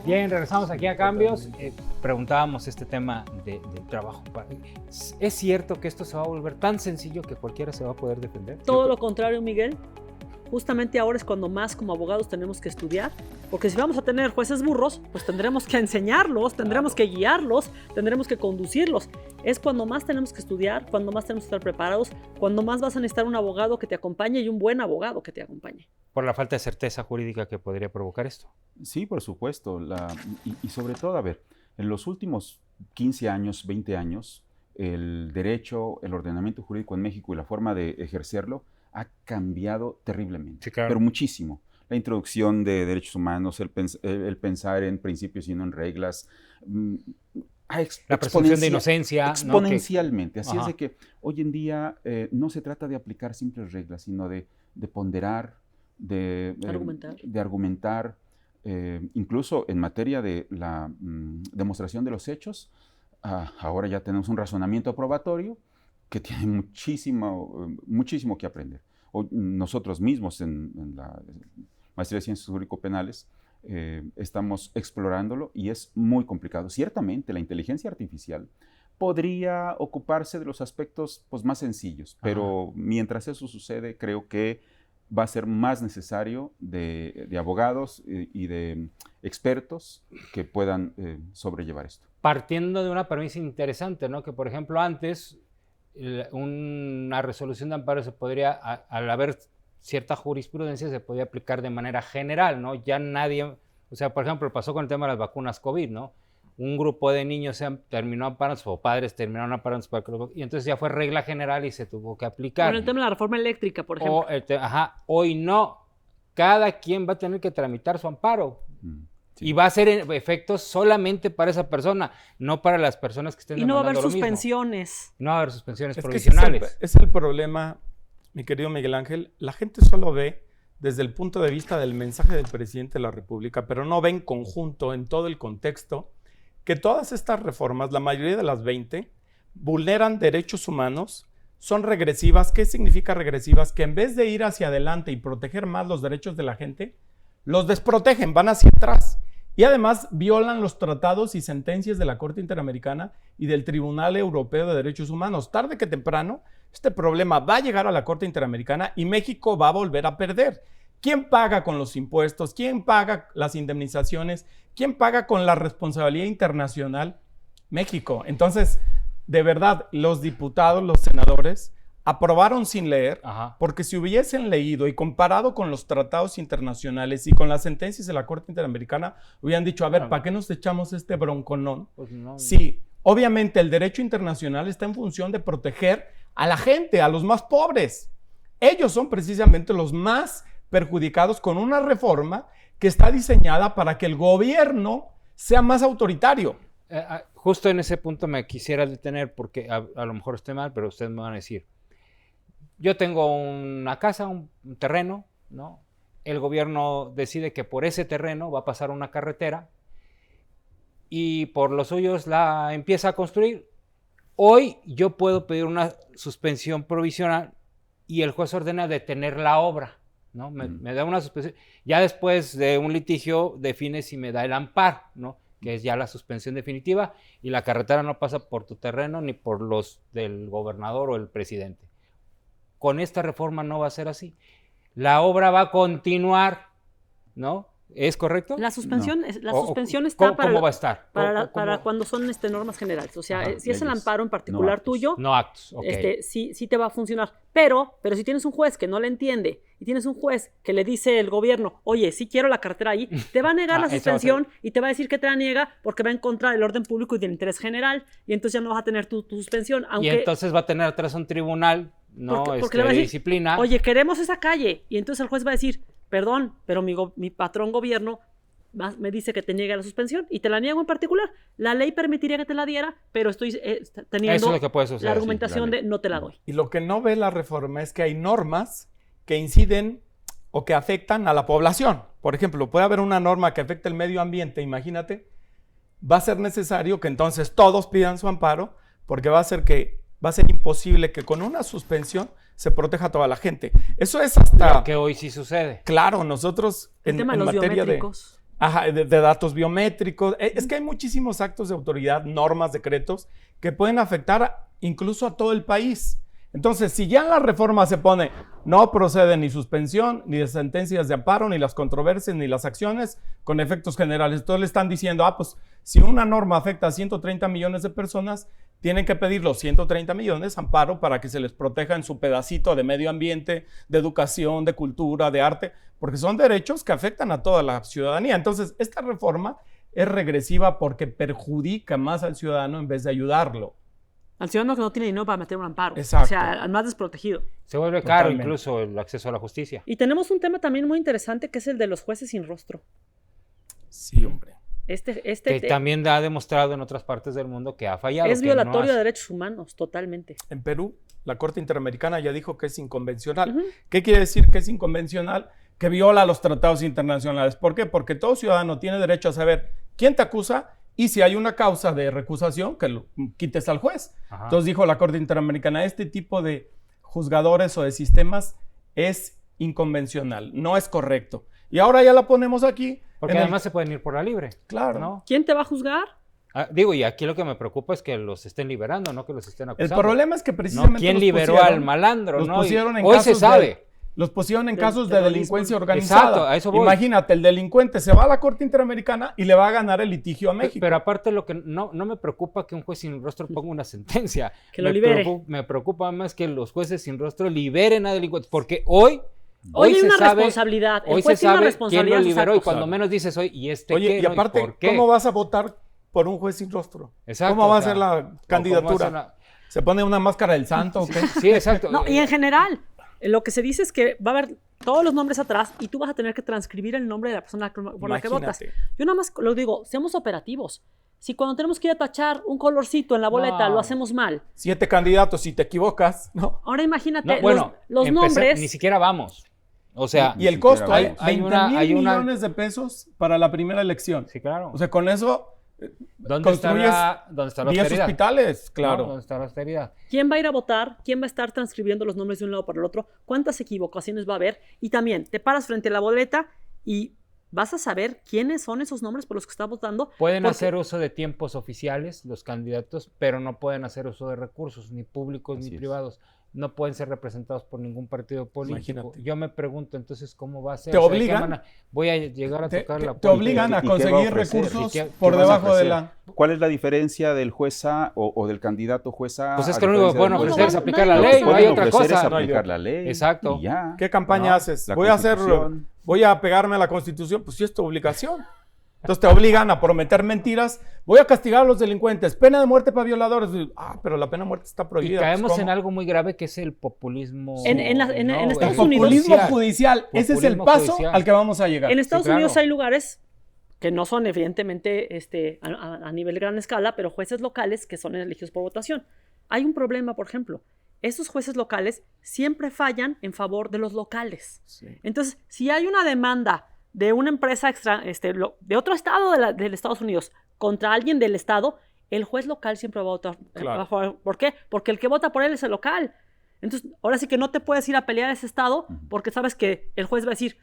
Bien, regresamos aquí a Cambios. Preguntábamos este tema de trabajo. ¿Es cierto que esto se va a volver tan sencillo que cualquiera se va a poder defender? Todo lo contrario, Miguel. Justamente ahora es cuando más como abogados tenemos que estudiar, porque si vamos a tener jueces burros, pues tendremos que enseñarlos, tendremos que guiarlos, tendremos que conducirlos. Es cuando más tenemos que estudiar, cuando más tenemos que estar preparados, cuando más vas a necesitar un abogado que te acompañe y un buen abogado que te acompañe. Por la falta de certeza jurídica que podría provocar esto. Sí, por supuesto. Y sobre todo, a ver, en los últimos 15 años, 20 años, el derecho, el ordenamiento jurídico en México y la forma de ejercerlo ha cambiado terriblemente, Sí, claro. pero muchísimo. La introducción de derechos humanos, el pensar en principios y no en reglas, la presunción de inocencia. Exponencialmente. ¿No? Así es de que hoy en día no se trata de aplicar simples reglas, sino de ponderar, de argumentar, incluso en materia de la demostración de los hechos. Ahora ya tenemos un razonamiento probatorio que tiene muchísimo que aprender. Nosotros mismos en la Maestría de Ciencias Jurídico-Penales estamos explorándolo y es muy complicado. Ciertamente la inteligencia artificial podría ocuparse de los aspectos más sencillos, pero mientras eso sucede creo que va a ser más necesario de abogados y de expertos que puedan sobrellevar esto. Partiendo de una premisa interesante, ¿no? Que por ejemplo antes una resolución de amparo se podría, al haber cierta jurisprudencia, se podía aplicar de manera general, ¿no? Ya nadie, o sea, por ejemplo, pasó con el tema de las vacunas COVID, ¿no? Un grupo de niños terminó amparándose, o padres terminaron amparándose, y entonces ya fue regla general y se tuvo que aplicar. Con el tema de la reforma eléctrica, por ejemplo. Hoy no. Cada quien va a tener que tramitar su amparo. Sí. Y va a ser efectos solamente para esa persona, no para las personas que estén demandando lo mismo. Y no va a haber suspensiones. No va a haber suspensiones provisionales. Es el problema, mi querido Miguel Ángel. La gente solo ve desde el punto de vista del mensaje del presidente de la República, pero no ve en conjunto, en todo el contexto, que todas estas reformas, la mayoría de las 20, vulneran derechos humanos, son regresivas. ¿Qué significa regresivas? Que en vez de ir hacia adelante y proteger más los derechos de la gente, los desprotegen, van hacia atrás. Y además violan los tratados y sentencias de la Corte Interamericana y del Tribunal Europeo de Derechos Humanos. Tarde que temprano, este problema va a llegar a la Corte Interamericana y México va a volver a perder. ¿Quién paga con los impuestos? ¿Quién paga las indemnizaciones? ¿Quién paga con la responsabilidad internacional? México. Entonces, de verdad, los diputados, los senadores, aprobaron sin leer, porque si hubiesen leído y comparado con los tratados internacionales y con las sentencias de la Corte Interamericana, hubieran dicho, a ver, ¿para qué nos echamos este bronconón? Pues no. Sí, obviamente el derecho internacional está en función de proteger a la gente, a los más pobres. Ellos son precisamente los más perjudicados con una reforma que está diseñada para que el gobierno sea más autoritario. Justo en ese punto me quisiera detener porque a lo mejor estoy mal, pero ustedes me van a decir. Yo tengo una casa, un terreno, ¿no? El gobierno decide que por ese terreno va a pasar una carretera y por los suyos la empieza a construir. Hoy yo puedo pedir una suspensión provisional y el juez ordena detener la obra, ¿no? Me da una suspensión. Ya después de un litigio define si me da el amparo, ¿no? Que es ya la suspensión definitiva y la carretera no pasa por tu terreno ni por los del gobernador o el presidente. Con esta reforma no va a ser así. La obra va a continuar, ¿no? ¿Es correcto? La suspensión, no. La suspensión está para... ¿Cómo va a estar? Para cuando son normas generales. O sea, si es el amparo en particular tuyo, no actos. Okay. Sí te va a funcionar. Pero si tienes un juez que no le entiende y tienes un juez que le dice el gobierno, oye, sí quiero la carretera ahí, te va a negar la suspensión y te va a decir que te la niega porque va en contra del orden público y del interés general y entonces ya no vas a tener tu suspensión. Y entonces va a tener atrás un tribunal, ¿no? Porque le va a decir, disciplina. Oye, queremos esa calle. Y entonces el juez va a decir, perdón, pero mi patrón gobierno me dice que te niegue la suspensión y te la niego en particular. La ley permitiría que te la diera, pero estoy teniendo eso es lo que puede suceder, la argumentación de no te la doy. Y lo que no ve la reforma es que hay normas que inciden o que afectan a la población. Por ejemplo, puede haber una norma que afecte el medio ambiente, imagínate, va a ser necesario que entonces todos pidan su amparo porque va a ser imposible que con una suspensión se proteja a toda la gente. Eso es hasta... Lo que hoy sí sucede. Claro, nosotros en materia Ajá, de datos biométricos. Es que hay muchísimos actos de autoridad, normas, decretos, que pueden afectar incluso a todo el país. Entonces, si ya en la reforma se pone, no procede ni suspensión, ni de sentencias de amparo, ni las controversias, ni las acciones con efectos generales. Entonces le están diciendo, pues si una norma afecta a 130 millones de personas, tienen que pedir los 130 millones amparo para que se les proteja en su pedacito de medio ambiente, de educación, de cultura, de arte, porque son derechos que afectan a toda la ciudadanía. Entonces, esta reforma es regresiva porque perjudica más al ciudadano en vez de ayudarlo. Al ciudadano que no tiene dinero para meter un amparo. Exacto. O sea, al más desprotegido. Se vuelve caro Totalmente. incluso el acceso a la justicia. Y tenemos un tema también muy interesante que es el de los jueces sin rostro. Sí, hombre. Que también ha demostrado en otras partes del mundo que ha fallado. Es que violatorio no de derechos humanos, totalmente. En Perú, la Corte Interamericana ya dijo que es inconvencional. Ujú. ¿Qué quiere decir que es inconvencional? Que viola los tratados internacionales. ¿Por qué? Porque todo ciudadano tiene derecho a saber quién te acusa y si hay una causa de recusación, que lo quites al juez. Ajá. Entonces dijo la Corte Interamericana, este tipo de juzgadores o de sistemas es inconvencional, no es correcto. Y ahora ya la ponemos aquí. Porque además se pueden ir por la libre. Claro. ¿no? ¿Quién te va a juzgar? Digo, y aquí lo que me preocupa es que los estén liberando, no que los estén El acusando. problema es que precisamente ¿Quién los liberó pusieron- al malandro? los ¿no? pusieron en Hoy casos se sabe. Los pusieron en Del casos de terrorismo. delincuencia organizada. Exacto, a eso voy. Imagínate, el delincuente se va a la Corte Interamericana y le va a ganar el litigio a México. Pero aparte lo que no me preocupa que un juez sin rostro ponga una sentencia. Que lo libere. Me preocupa más que los jueces sin rostro liberen a delincuentes. Porque hoy Hoy hay se una sabe, responsabilidad. El hoy juez se tiene una sabe quién responsabilidad lo en sus liberó y actos. cuando menos dices hoy, ¿y este Oye, qué? y ¿no? aparte, ¿por qué? ¿cómo vas a votar por un juez sin rostro? Exacto, ¿Cómo va o a sea, ser la o cómo candidatura? hace una- ¿Se pone una máscara del santo o qué? Sí, exacto. No, y en general, lo que se dice es que va a haber todos los nombres atrás y tú vas a tener que transcribir el nombre de la persona por la que votas. Imagínate. Yo nada más lo digo, seamos operativos. Si cuando tenemos que ir a tachar un colorcito en la boleta No. lo hacemos mal, 7 candidatos, si te equivocas, ¿no? ahora imagínate No, bueno, los empecé- nombres. ni siquiera vamos. O sea, Y el siquiera costo, vamos. hay 20 hay una- millones de pesos para la primera elección. sí, claro. O sea, con eso ¿Dónde está construyes la 10 austeridad? hospitales, ¿No? claro. ¿Dónde está la austeridad? ¿Quién va a ir a votar? ¿Quién va a estar transcribiendo los nombres de un lado para el otro? ¿Cuántas equivocaciones va a haber? Y también te paras frente a la boleta y vas a saber quiénes son esos nombres por los que estás votando. Pueden porque- hacer uso de tiempos oficiales los candidatos, pero no pueden hacer uso de recursos, ni públicos Así ni es. privados. No pueden ser representados por ningún partido político. Imagínate. Yo me pregunto entonces cómo va a ser. ¿Te O sea, ¿de qué obligan? manera voy a llegar a Te, tocar te- la te puerta? obligan a ¿Y qué va a conseguir ofrecer? recursos ¿Y qué por ¿Qué vas a debajo de ofrecer? la... ¿Cuál es la diferencia del juez A o del candidato juez A? Pues es a que lo único que diferencia pueden del No, ofrecer juez es no, B? aplicar no, la no, ley, no, no no, hay no, otra ofrecer es cosa. aplicar la ley. Exacto. Y ya. ¿Qué campaña ¿no? haces? La Voy a hacer, Constitución. voy a pegarme a la Constitución, pues sí es tu obligación. Entonces te obligan a prometer mentiras. Voy a castigar a los delincuentes. Pena de muerte para violadores. Pero la pena de muerte está Y prohibida. caemos pues, en ¿cómo? algo muy grave que es el populismo. En Estados el Unidos- Populismo judicial. Ese es el Populismo paso judicial. al que vamos a llegar. En Estados claro. Unidos hay lugares que no son evidentemente a nivel gran escala, pero jueces locales que son elegidos por votación. Hay un problema, por ejemplo. Esos jueces locales siempre fallan en favor de los locales. Sí. Entonces, si hay una demanda de una empresa de otro estado de Estados Unidos contra alguien del estado, el juez local siempre va a votar. Claro. a favor. ¿Por qué? Porque el que vota por él es el local. Entonces, ahora sí que no te puedes ir a pelear a ese estado porque sabes que el juez va a decir,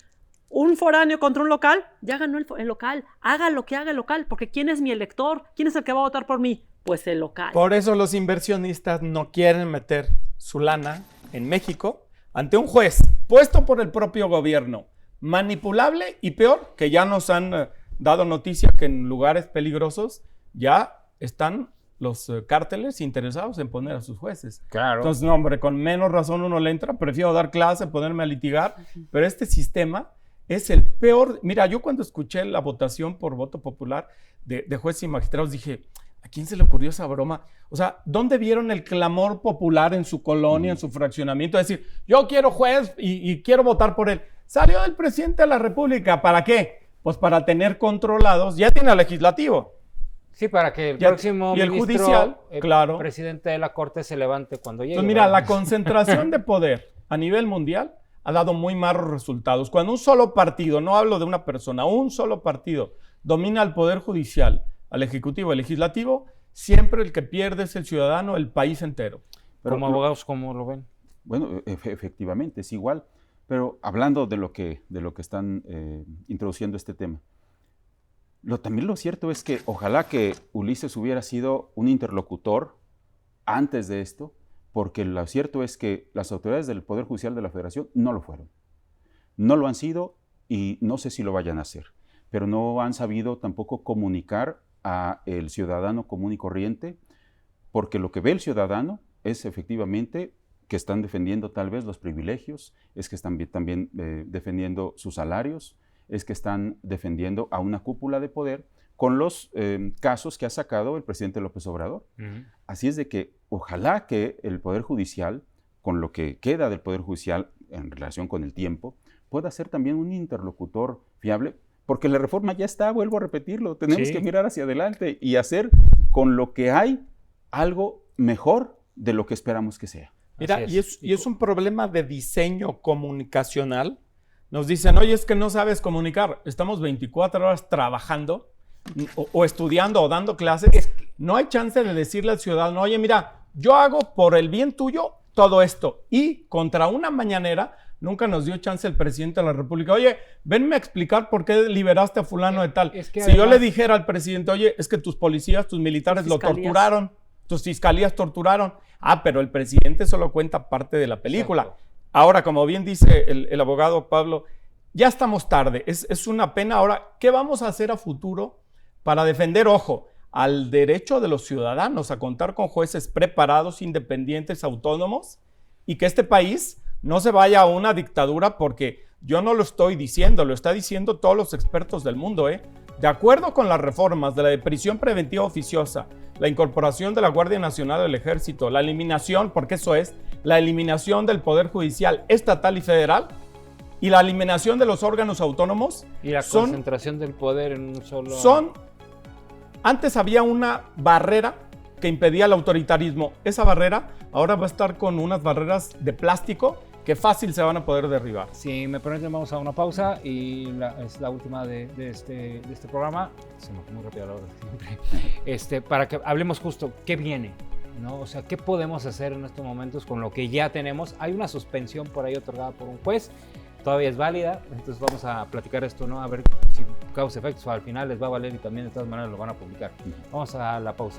un foráneo contra un local, ya ganó el local. Haga lo que haga el local, porque ¿quién es mi elector? ¿Quién es el que va a votar por mí? Pues el local. Por eso los inversionistas no quieren meter su lana en México ante un juez puesto por el propio gobierno, manipulable y peor, que ya nos han dado noticia que en lugares peligrosos ya están los cárteles interesados en poner a sus jueces. Claro. Entonces, no, hombre, con menos razón uno le entra, prefiero dar clase, ponerme a litigar, pero este sistema es el peor. Mira, yo cuando escuché la votación por voto popular de jueces y magistrados dije, ¿a quién se le ocurrió esa broma? O sea, ¿dónde vieron el clamor popular en su colonia, en su fraccionamiento? Es decir, yo quiero juez y quiero votar por él. Salió el presidente de la República, ¿para qué? Pues para tener controlados, ya tiene al legislativo. Sí, para que el Y el- próximo y el ministro, judicial, claro. presidente de la Corte se levante cuando llegue. Entonces, mira, ¿verdad? la concentración de poder a nivel mundial ha dado muy malos resultados. Cuando un solo partido, no hablo de una persona, un solo partido domina al Poder Judicial, al Ejecutivo, al Legislativo, siempre el que pierde es el ciudadano, el país entero. Pero Como abogados, ¿cómo lo ven? Bueno, efectivamente, es igual. Pero hablando de lo que están introduciendo este tema, También lo cierto es que ojalá que Ulises hubiera sido un interlocutor antes de esto, porque lo cierto es que las autoridades del Poder Judicial de la Federación no lo fueron. No lo han sido y no sé si lo vayan a hacer, pero no han sabido tampoco comunicar a el ciudadano común y corriente, porque lo que ve el ciudadano es efectivamente que están defendiendo tal vez los privilegios, es que están también defendiendo sus salarios, es que están defendiendo a una cúpula de poder con los casos que ha sacado el presidente López Obrador. Así es de que ojalá que el Poder Judicial, con lo que queda del Poder Judicial en relación con el tiempo, pueda ser también un interlocutor fiable, porque la reforma ya está, vuelvo a repetirlo, tenemos que mirar hacia adelante y hacer con lo que hay algo mejor de lo que esperamos que sea. Mira, y es un problema de diseño comunicacional. Nos dicen, oye, es que no sabes comunicar. Estamos 24 horas trabajando o estudiando o dando clases. No hay chance de decirle al ciudadano, oye, mira, yo hago por el bien tuyo todo esto. Y contra una mañanera, nunca nos dio chance el presidente de la República. Oye, venme a explicar por qué liberaste a fulano de tal. Si además, yo le dijera al presidente, oye, es que tus policías, tus militares lo torturaron. Tus fiscalías torturaron. Pero el presidente solo cuenta parte de la película. Exacto. Ahora, como bien dice el abogado Pablo, ya estamos tarde. Es una pena. Ahora, ¿qué vamos a hacer a futuro para defender, ojo, al derecho de los ciudadanos a contar con jueces preparados, independientes, autónomos, y que este país no se vaya a una dictadura? Porque yo no lo estoy diciendo, lo está diciendo todos los expertos del mundo, De acuerdo con las reformas de la de prisión preventiva oficiosa, la incorporación de la Guardia Nacional del Ejército, la eliminación, porque eso es, la eliminación del Poder Judicial estatal y federal y la eliminación de los órganos autónomos. Y la concentración del poder en un solo... Antes había una barrera que impedía el autoritarismo. Esa barrera ahora va a estar con unas barreras de plástico que fácil se van a poder derribar. Si me permiten, vamos a una pausa y es la última de este programa. Se me fue muy rápido la hora siempre. Para que hablemos justo qué viene, ¿no? O sea, qué podemos hacer en estos momentos con lo que ya tenemos. Hay una suspensión por ahí otorgada por un juez, todavía es válida, entonces vamos a platicar esto, ¿no? A ver si causa efectos o al final les va a valer y también de todas maneras lo van a publicar. Vamos a la pausa.